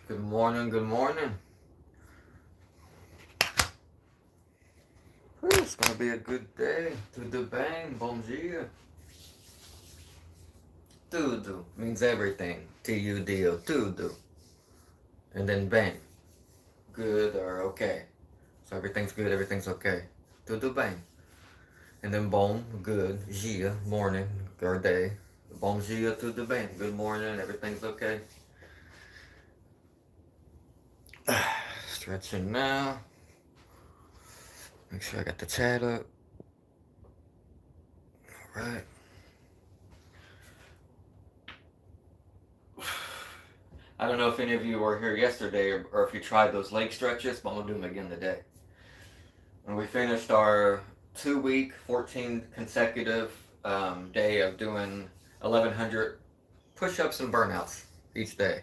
Good morning, good morning. It's gonna be a good day. Tudo bem, bom dia. Tudo means everything. T-U-D-O, tudo. And then bem, good or okay. So everything's good, everything's okay. Tudo bem. And then bom, good, dia, morning or day. Bom dia, tudo bem. Good morning, everything's okay. Stretching now. Make sure I got the chat up. All right. I don't know if any of you were here yesterday or if you tried those leg stretches, but I'm going to do them again today. And we finished our 2-week, 14 consecutive day of doing 1,100 push-ups and burnouts each day.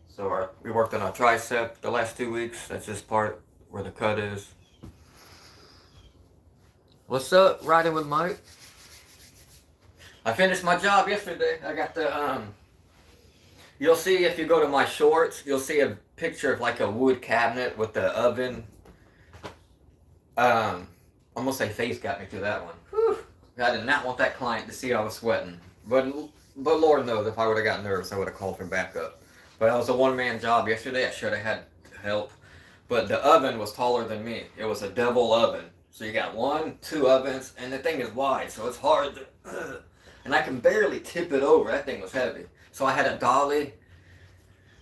So we worked on our tricep the last 2 weeks. That's this part where the cut is. What's up, riding with Mike? I finished my job yesterday. I got the you'll see if you go to my shorts, you'll see a picture of like a wood cabinet with the oven. I'm gonna say face got me through that one. Whew. I did not want that client to see I was sweating. But Lord knows if I would have got nervous, I would have called for backup. But it was a one-man job yesterday. I should have had help. But the oven was taller than me. It was a double oven. So you got 1, 2 ovens, and the thing is wide, so it's hard to... And I can barely tip it over. That thing was heavy. So I had a dolly.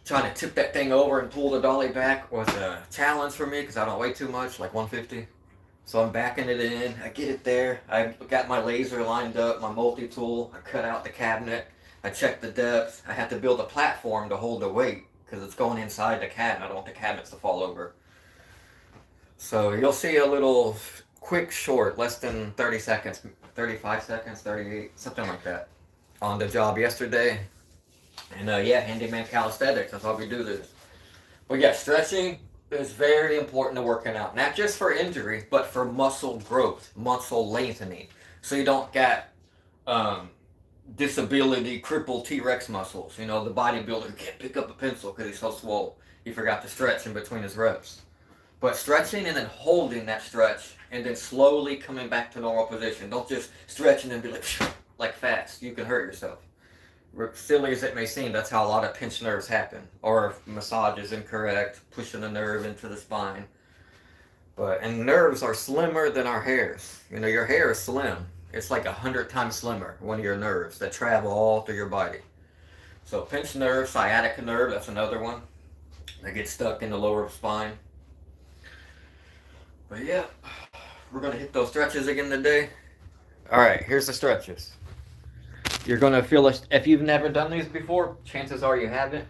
Trying to tip that thing over and pull the dolly back was a challenge for me because I don't weigh too much, like 150. So I'm backing it in. I get it there. I got my laser lined up, my multi-tool. I cut out the cabinet. I checked the depth. I had to build a platform to hold the weight because it's going inside the cabinet. I don't want the cabinets to fall over. So you'll see a little quick short, less than 30 seconds, 35 seconds, 38, something like that, on the job yesterday. And yeah, handyman calisthenics, that's how we do this. But yeah, stretching is very important to working out. Not just for injury, but for muscle growth, muscle lengthening. So you don't get disability, crippled T-Rex muscles. You know, the bodybuilder who can't pick up a pencil because he's so swole. He forgot to stretch in between his reps. But stretching and then holding that stretch and then slowly coming back to normal position. Don't just stretch and then be like fast. You can hurt yourself. Silly as it may seem, that's how a lot of pinched nerves happen. Or if massage is incorrect, pushing the nerve into the spine. And nerves are slimmer than our hairs. You know, your hair is slim. It's like 100 times slimmer, one of your nerves that travel all through your body. So pinched nerve, sciatica nerve, that's another one. They get stuck in the lower spine. But yeah, we're going to hit those stretches again today. Alright, here's the stretches. You're going to feel, if you've never done these before, chances are you haven't.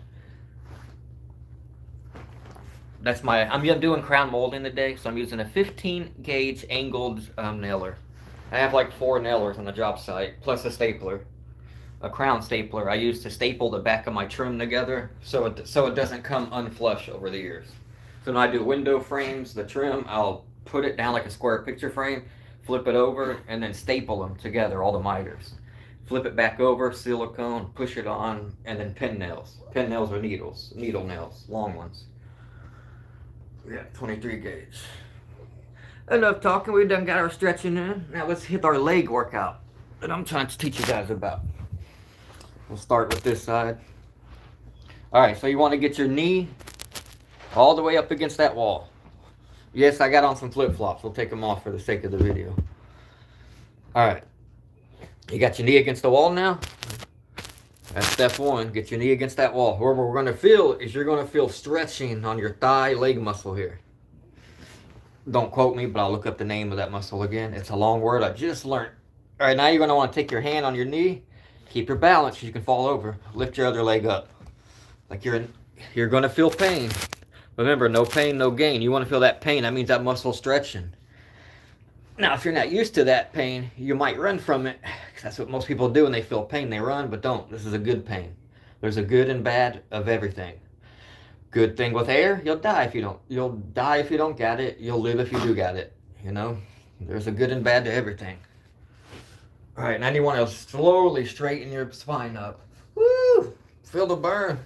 I'm doing crown molding today, so I'm using a 15 gauge angled nailer. I have like 4 nailers on the job site, plus a stapler. A crown stapler I use to staple the back of my trim together, so it doesn't come unflush over the years. So when I do window frames, the trim, I'll put it down like a square picture frame, flip it over, and then staple them together, all the miters. Flip it back over, silicone, push it on, and then pin nails. Pin nails are needle nails, long ones. Yeah, 23 gauge. Enough talking, we done got our stretching in. Now let's hit our leg workout that I'm trying to teach you guys about. We'll start with this side. Alright, so you want to get your knee all the way up against that wall. Yes, I got on some flip-flops. We'll take them off for the sake of the video. Alright. You got your knee against the wall now? That's step 1. Get your knee against that wall. What we're going to feel is you're going to feel stretching on your thigh leg muscle here. Don't quote me, but I'll look up the name of that muscle again. It's a long word I just learned. Alright, now you're going to want to take your hand on your knee. Keep your balance so you can fall over. Lift your other leg up. Like you're going to feel pain. Remember, no pain, no gain. You want to feel that pain. That means that muscle stretching. Now, if you're not used to that pain, you might run from it. That's what most people do when they feel pain. They run, but don't. This is a good pain. There's a good and bad of everything. Good thing with air, you'll die if you don't. You'll die if you don't get it. You'll live if you do get it. You know, there's a good and bad to everything. All right, now you want to slowly straighten your spine up. Woo! Feel the burn.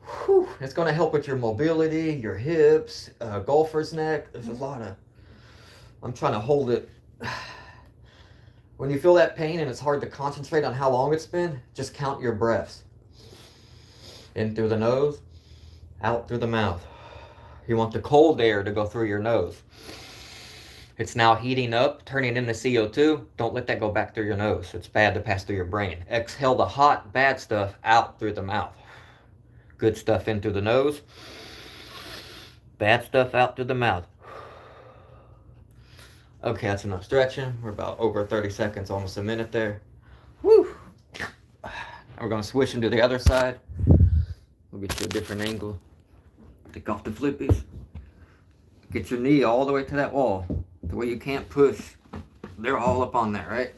Whew, it's going to help with your mobility, your hips, golfer's neck. There's a lot of, I'm trying to hold it. When you feel that pain and it's hard to concentrate on how long it's been, just count your breaths. In through the nose, out through the mouth. You want the cold air to go through your nose. It's now heating up, turning into CO2. Don't let that go back through your nose. It's bad to pass through your brain. Exhale the hot, bad stuff out through the mouth. Good stuff in through the nose. Bad stuff out through the mouth. Okay, that's enough stretching. We're about over 30 seconds, almost a minute there. Woo! We're going to switch into the other side. We'll get you a different angle. Take off the flippies. Get your knee all the way to that wall. The way you can't push. They're all up on there, right?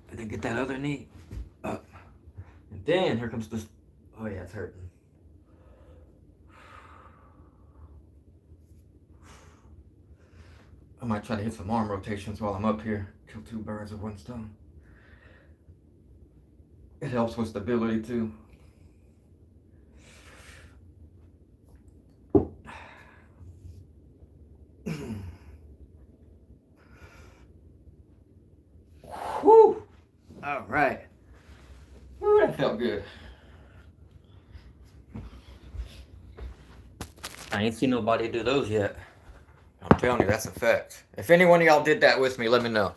And then get that other knee up. And then here comes this. Oh yeah, it's hurting. I might try to hit some arm rotations while I'm up here. Kill two birds with one stone. It helps with stability too. Whew! All right. Ooh, that felt good. I ain't seen nobody do those yet. I'm telling you, that's a fact. If any one of y'all did that with me, let me know.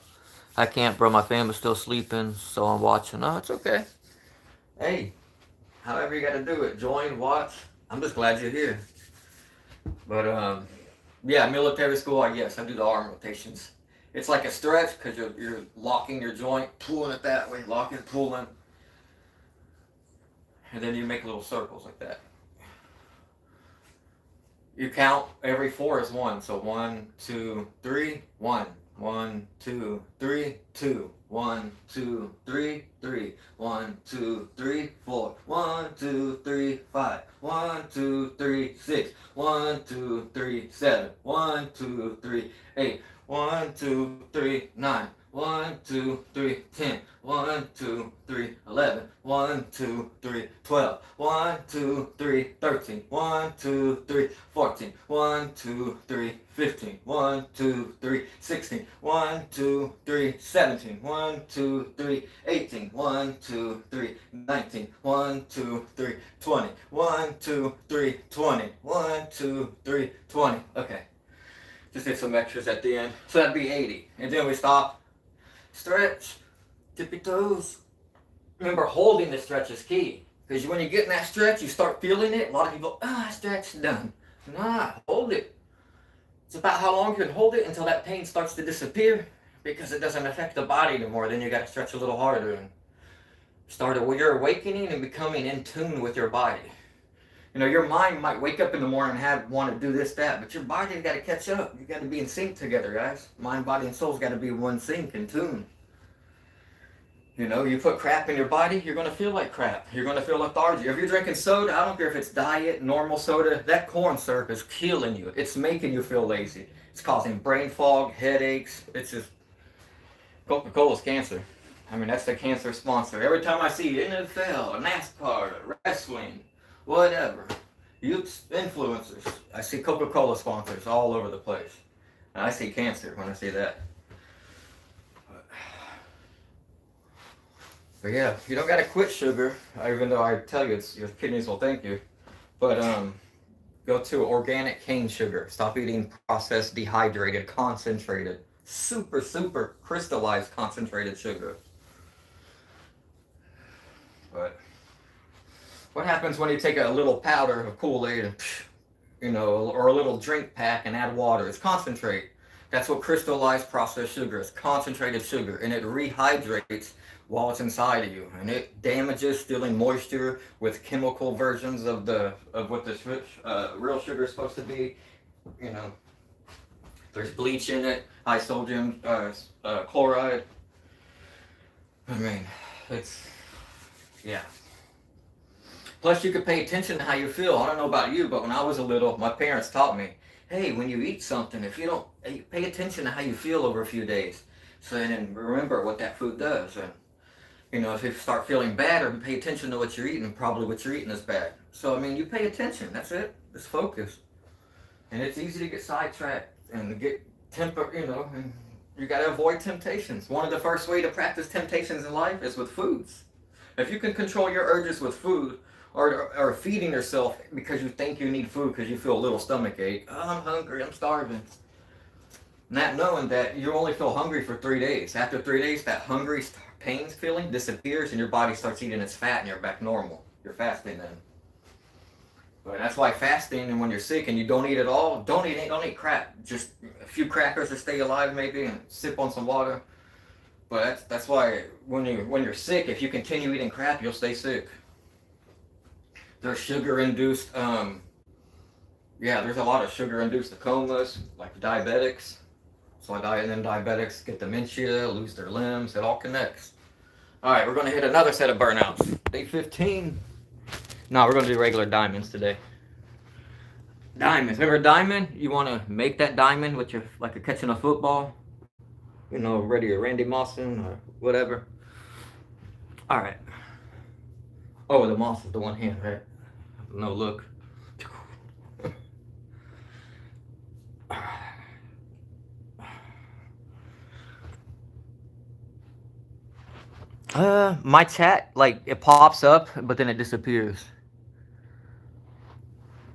I can't, bro. My family's still sleeping, so I'm watching. Oh, it's okay. Hey, however you got to do it. Join, watch. I'm just glad you're here. But, yeah, military school, I guess. I do the arm rotations. It's like a stretch because you're locking your joint, pulling it that way, locking, pulling. And then you make little circles like that. You count every 4 is 1. So 1, 2, 3, 1. 1, 2, 3, 2. 1, 2, 3, 3. 1, 2, 3, 4. 1, 2, 3, 5. 1, 2, 3, 6. 1, 2, 3, 7. 1, 2, 3, 8. 1, 2, 3, 9. 1, 2, 3, 10. 1, 2, 3, 11. 1, 2, 3, 12. 1, 2, 3, 13. 1, 2, 3, 14. 1, 2, 3, 15. 1, 2, 3, 16. 1, 2, 3, 17. 1, 2, 3, 18. 1, 2, 3, 19. 1, 2, 3, 20. 1, 2, 3, 20. 1, 2, 3, 20. Okay. Just did some extras at the end. So that'd be 80. And then we stop. Stretch. Tip your toes. Remember, holding the stretch is key. Because when you get in that stretch, you start feeling it. A lot of people, stretch done. Nah, hold it. It's about how long you can hold it until that pain starts to disappear. Because it doesn't affect the body anymore. Then you got to stretch a little harder. And start your awakening and becoming in tune with your body. You know, your mind might wake up in the morning and want to do this, that, but your body's got to catch up. You got to be in sync together, guys. Mind, body, and soul's got to be one sync in tune. You know, you put crap in your body, you're going to feel like crap. You're going to feel lethargic. If you're drinking soda, I don't care if it's diet, normal soda, that corn syrup is killing you. It's making you feel lazy. It's causing brain fog, headaches. It's just, Coca-Cola's cancer. I mean, that's the cancer sponsor. Every time I see NFL, NASCAR, wrestling, whatever, youth influencers, I see Coca-Cola sponsors all over the place. And I see cancer when I see that. But yeah, you don't gotta quit sugar, even though I tell you your kidneys will thank you. But go to organic cane sugar. Stop eating processed, dehydrated, concentrated, super crystallized concentrated sugar. But what happens when you take a little powder of Kool-Aid and, you know, or a little drink pack and add water? It's concentrate. That's what crystallized processed sugar is, concentrated sugar, and it rehydrates while it's inside of you, and it damages, stealing moisture with chemical versions of what this real sugar is supposed to be. You know, there's bleach in it, high sodium chloride. I mean, it's, yeah. Plus, you could pay attention to how you feel. I don't know about you, but when I was little, my parents taught me, hey, when you eat something, if you don't, pay attention to how you feel over a few days. So then remember what that food does. And, You know, if you start feeling bad or pay attention to what you're eating, probably what you're eating is bad. So, I mean, you pay attention. That's it. Just focus. And it's easy to get sidetracked and to get temper, you know, and you got to avoid temptations. One of the first way to practice temptations in life is with foods. If you can control your urges with food, or feeding yourself because you think you need food because you feel a little stomach ache. Oh, I'm hungry, I'm starving. Not knowing that you only feel hungry for 3 days. After 3 days, that hungry pain feeling disappears and your body starts eating its fat and you're back normal. You're fasting then. But that's why fasting, and when you're sick and you don't eat at all, don't eat crap. Just a few crackers to stay alive maybe and sip on some water. But that's why when you're sick, if you continue eating crap, you'll stay sick. There's sugar-induced, there's a lot of sugar-induced comas, like diabetics. So diabetics get dementia, lose their limbs, it all connects. All right, we're going to hit another set of burnouts. Day 15. No, we're going to do regular diamonds today. Diamonds. Remember a diamond? You want to make that diamond with your, like you're catching a football. You know, ready or Randy Mossin or whatever. All right. Oh, the Moss is the one hand, right? No, look. My chat, like, it pops up, but then it disappears.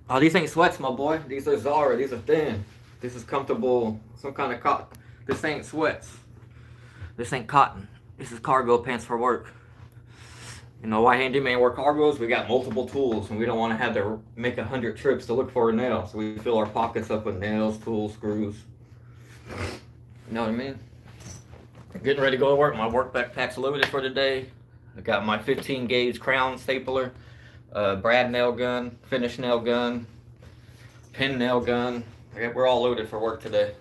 Oh, these ain't sweats, my boy. These are Zara. These are thin. This is comfortable. Some kind of cotton. This ain't sweats. This ain't cotton. This is cargo pants for work. You know why handyman wear cargos? We got multiple tools, and we don't want to have to make 100 trips to look for a nail. So we fill our pockets up with nails, tools, screws. You know what I mean? Getting ready to go to work. My work backpack's loaded for today. I got my 15 gauge crown stapler, brad nail gun, finish nail gun, pin nail gun. We're all loaded for work today.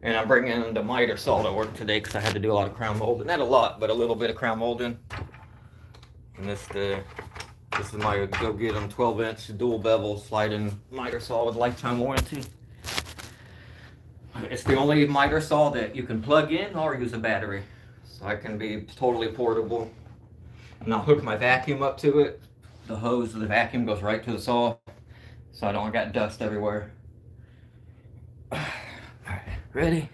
And I'm bringing the miter saw to work today because I had to do a lot of crown molding. Not a lot, but a little bit of crown molding. And this is my Go Get 'em 12-inch dual bevel sliding miter saw with lifetime warranty. It's the only miter saw that you can plug in or use a battery. So it can be totally portable. And I'll hook my vacuum up to it. The hose of the vacuum goes right to the saw. So I don't got dust everywhere. Alright, ready?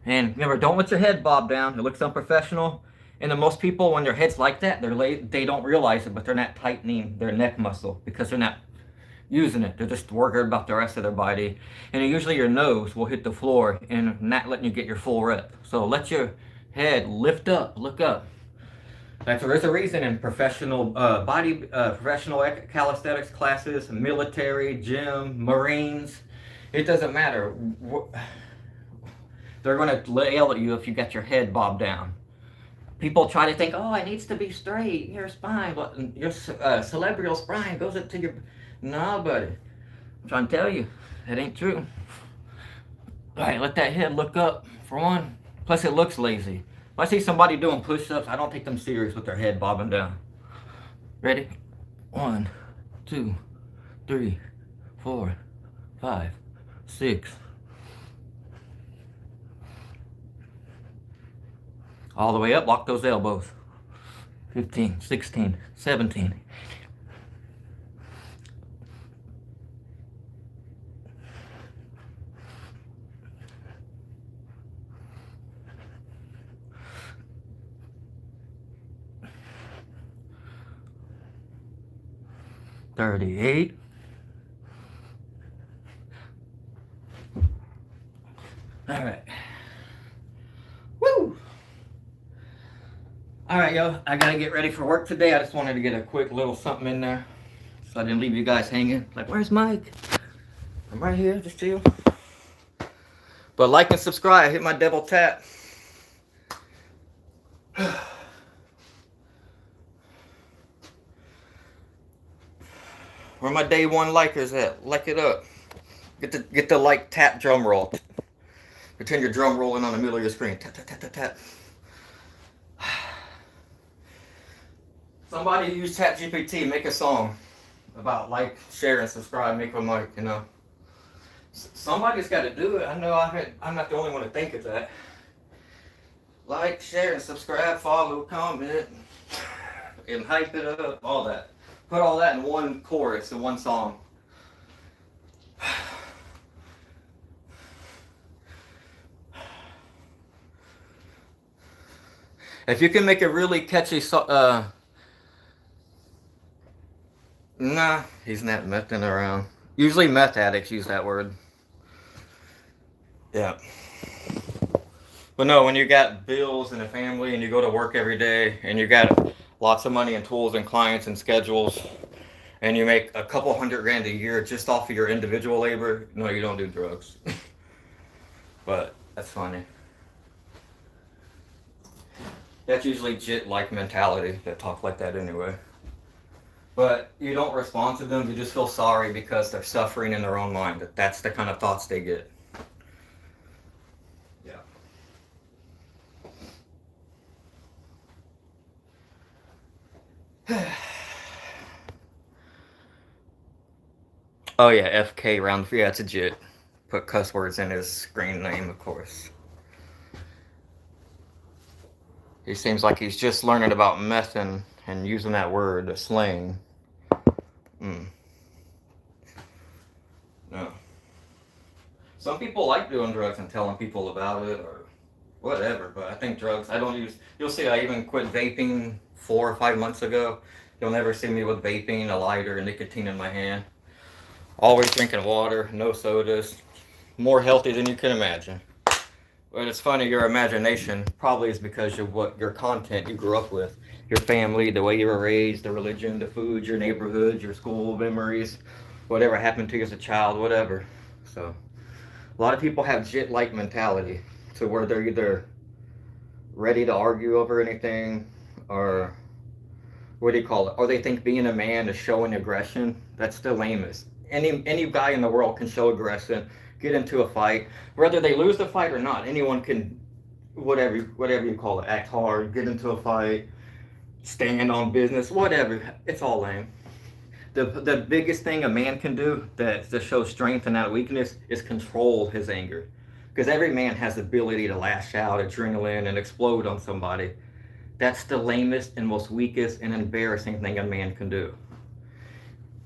And remember, don't let your head bob down. It looks unprofessional. And then most people, when their head's like that, they don't realize it, but they're not tightening their neck muscle because they're not using it. They're just worried about the rest of their body. And usually your nose will hit the floor and not letting you get your full rep. So let your head lift up, look up. There's a reason in professional professional calisthenics classes, military, gym, Marines, it doesn't matter. They're going to yell at you if you got your head bobbed down. People try to think, oh, it needs to be straight, your spine, but your cerebral spine goes into your... No, buddy. I'm trying to tell you, that ain't true. All right, let that head look up, for one. Plus, it looks lazy. If I see somebody doing push-ups, I don't take them serious with their head bobbing down. Ready? 1, 2, 3, 4, 5, 6. All the way up, lock those elbows. 15, 16, 17. $38. All right. Woo! All right, yo. I gotta get ready for work today. I just wanted to get a quick little something in there, so I didn't leave you guys hanging. Like, where's Mike? I'm right here, just chill. But like and subscribe. Hit my devil tap. Where my day one likers at? Like it up. Get the like tap drum roll. Pretend you're drum rolling on the middle of your screen. Tap tap tap tap tap. Somebody use ChatGPT. Make a song about like, share, and subscribe. MakewithMike. You know. Somebody's got to do it. I know I'm not the only one to think of that. Like, share, and subscribe, follow, comment, and hype it up, all that. Put all that in one chorus, in one song. If you can make a really catchy song, nah, he's not messing around. Usually meth addicts use that word. Yeah. But no, when you got bills and a family and you go to work every day and you got lots of money and tools and clients and schedules and you make a couple $100,000 a year just off of your individual labor, no, you don't do drugs. But that's funny. That's usually jit-like mentality that talk like that anyway. But you don't respond to them, you just feel sorry because they're suffering in their own mind. That's the kind of thoughts they get. Oh yeah, FK round 3, that's a jit. Put cuss words in his screen name, of course. He seems like he's just learning about meth and using that word, a slang. No. Some people like doing drugs and telling people about it or whatever, but I think drugs, I don't use, you'll see I even quit vaping 4 or 5 months ago. You'll never see me with vaping, a lighter, and nicotine in my hand. Always drinking water, no sodas, more healthy than you can imagine. But it's funny, your imagination probably is because of what your content you grew up with. Your family, the way you were raised, the religion, the food, your neighborhood, your school memories, whatever happened to you as a child, whatever. So a lot of people have jit-like mentality to where they're either ready to argue over anything or what do you call it? Or they think being a man is showing aggression. That's the lamest. Any guy in the world can show aggression, get into a fight, whether they lose the fight or not. Anyone can, whatever you call it, act hard, get into a fight, stand on business, whatever. It's all lame. The biggest thing a man can do that to show strength and not weakness is control his anger, because every man has the ability to lash out, adrenaline, and explode on somebody. That's the lamest and most weakest and embarrassing thing a man can do.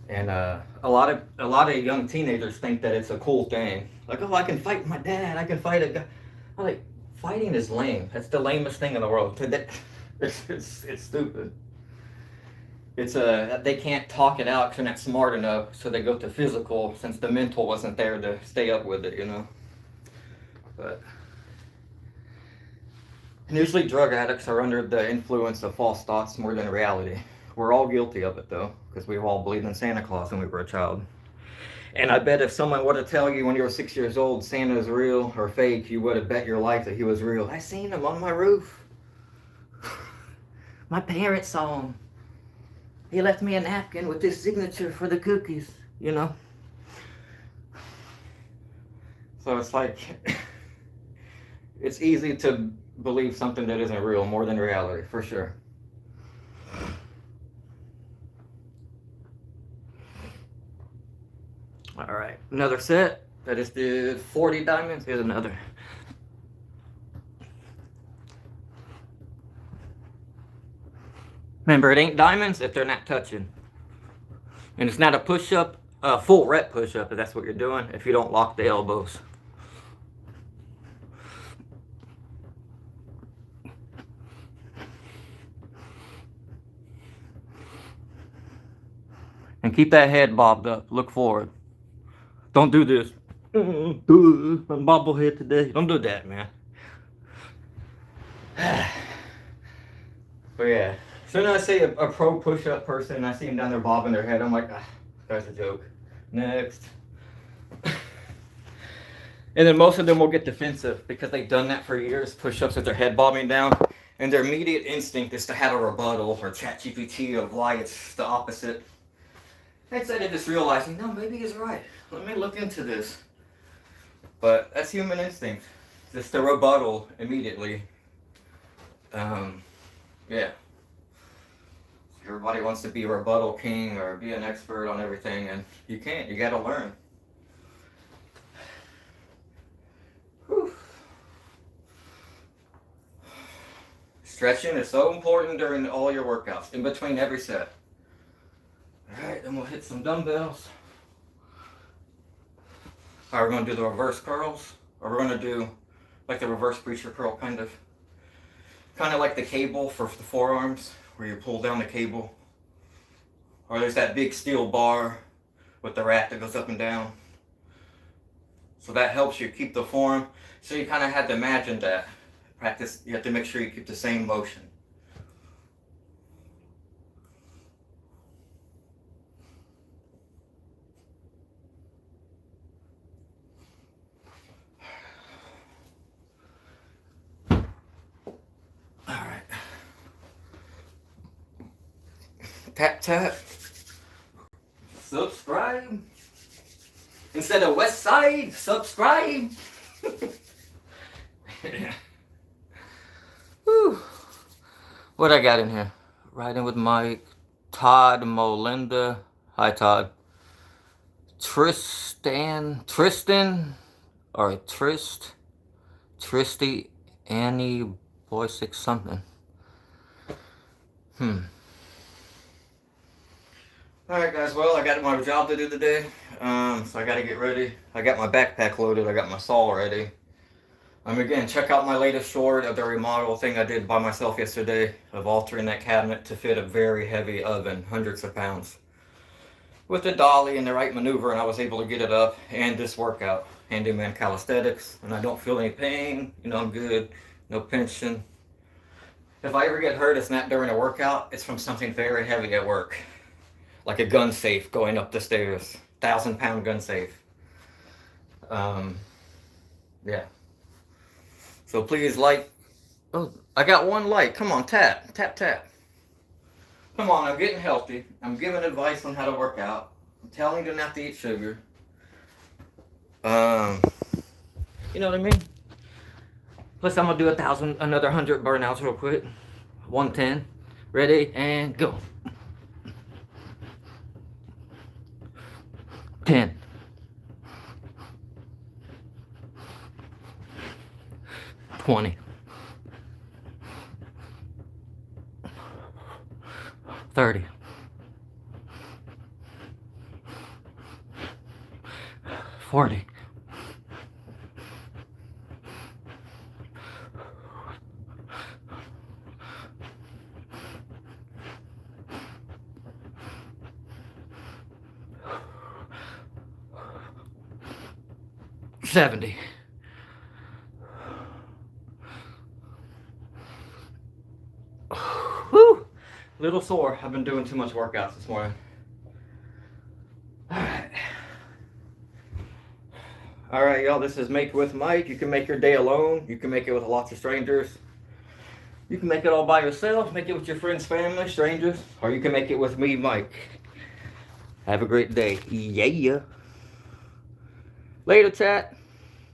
And a lot of young teenagers think that it's a cool thing. Like, oh, I can fight my dad. I can fight a guy. I'm like, fighting is lame. That's the lamest thing in the world. It's stupid. It's they can't talk it out because they're not smart enough, so they go to physical since the mental wasn't there to stay up with it, you know. But and usually drug addicts are under the influence of false thoughts more than reality. We're all guilty of it though, because we all believed in Santa Claus when we were a child. And I bet if someone were to tell you when you were 6 years old Santa's real or fake, you would have bet your life that he was real. I seen him on my roof. My parents saw him. He left me a napkin with his signature for the cookies, you know? So it's like, it's easy to believe something that isn't real more than reality, for sure. All right, another set. That is the 40 diamonds. Here's another. Remember, it ain't diamonds if they're not touching. And it's not a push-up, a full rep push-up if that's what you're doing, if you don't lock the elbows. And keep that head bobbed up. Look forward. Don't do this. I'm bobblehead today. Don't do that, man. But yeah. As soon as I see a pro push-up person and I see them down there bobbing their head, I'm like, that's a joke. Next. And then most of them will get defensive because they've done that for years, push-ups with their head bobbing down. And their immediate instinct is to have a rebuttal or ChatGPT of why it's the opposite. Instead of just realizing, no, maybe he's right. Let me look into this. But that's human instinct. Just the rebuttal immediately. Yeah. Everybody wants to be a rebuttal king or be an expert on everything, and you can't. You gotta learn. Whew. Stretching is so important during all your workouts, in between every set. Alright, then we'll hit some dumbbells. Alright, we're going to do the reverse curls. Or we're going to do like the reverse preacher curl, kind of like the cable for the forearms, where you pull down the cable. Or there's that big steel bar with the rack that goes up and down. So that helps you keep the form. So you kind of have to imagine that. Practice, you have to make sure you keep the same motion. Alright. Tap, tap. Subscribe. Instead of West Side, subscribe. Whew. What I got in here? Riding with Mike, Todd, Molinda. Hi, Todd. Tristan, or Tristy, Annie, Boysick, something. Alright guys, well I got my job to do today, so I gotta get ready. I got my backpack loaded, I got my saw ready. Again, check out my latest short of the remodel thing I did by myself yesterday of altering that cabinet to fit a very heavy oven, hundreds of pounds. With the dolly and the right maneuver, and I was able to get it up, and this workout, Handyman Calisthenics, and I don't feel any pain, you know, I'm good, no pinching. If I ever get hurt, it's not during a workout, it's from something very heavy at work. Like a gun safe going up the stairs. 1,000-pound gun safe. Yeah. So please like. Oh, I got one like. Come on, tap. Tap, tap. Come on, I'm getting healthy. I'm giving advice on how to work out. I'm telling you not to eat sugar. You know what I mean? Plus I'm going to do another 100 burnouts real quick. 110. Ready, and go. 10. 20. 30. 40. 70. Whew. Little sore. I've been doing too much workouts this morning. Alright, y'all. This is Make with Mike. You can make your day alone. You can make it with lots of strangers. You can make it all by yourself. Make it with your friends, family, strangers. Or you can make it with me, Mike. Have a great day. Yeah. Later, chat.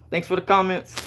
Thanks for the comments.